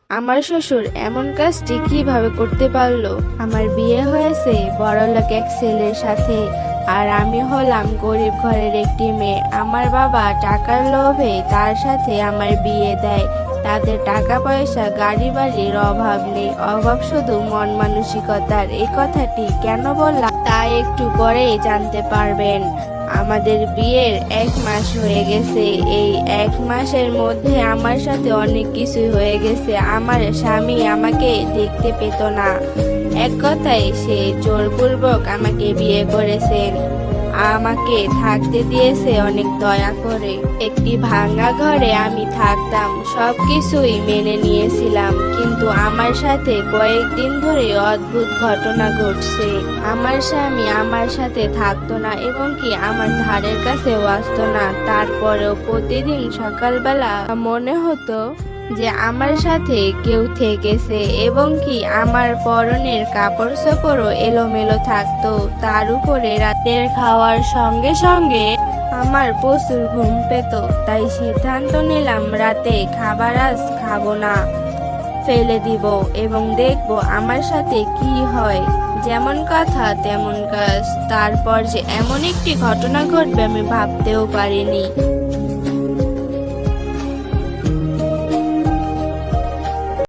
আমার শ্বশুর এমন কাজটি কিভাবে করতে পারলো? আমার বিয়ে হয়েছে বড়লোক এক ছেলের সাথে, আর আমি হলাম গরিব ঘরের একটি মেয়ে। আমার বাবা টাকার লোভে তার সাথে আমার বিয়ে দেয়। তাদের টাকা পয়সা গাড়ি বাড়ির অভাব নেই, অভাব শুধু মন মানসিকতার। এই কথাটি কেন বললাম তা একটু পরেই জানতে পারবেন। আমাদের বিয়ের 1 মাস হয়ে গেছে। এই 1 মাসের মধ্যে আমার সাথে অনেক কিছু হয়ে গেছে। আমার স্বামী আমাকে দেখতে পেত না, এক কথায় সে জোরপূর্বক আমাকে বিয়ে করেছেন। আমাকে থাকতে দিয়েছে অনেক দয়া করে। একটি ভাঙা ঘরে আমি থাকতাম, সবকিছুই মেনে নিয়েছিলাম। কিন্তু আমার সাথে কয়েকদিন ধরে অদ্ভুত ঘটনা ঘটছে। আমার স্বামী আমার সাথে থাকতো না এবং কি আমার ধারের কাছেও আসতো না। তারপরেও প্রতিদিন সকালবেলা মনে হতো যে আমার সাথে কেউ থেকেছে এবং কি আমার পরনের কাপড় চোপড়ও এলোমেলো থাকতো। তার উপরে রাতের খাওয়ার সঙ্গে সঙ্গে আমার প্রচুর ঘুম পেত। তাই সিদ্ধান্ত নিলাম রাতে খাবার আজ খাবো না, ফেলে দিব এবং দেখব আমার সাথে কি হয়। যেমন কথা তেমন কাজ। তারপর যে এমন একটি ঘটনা ঘটবে আমি ভাবতেও পারিনি।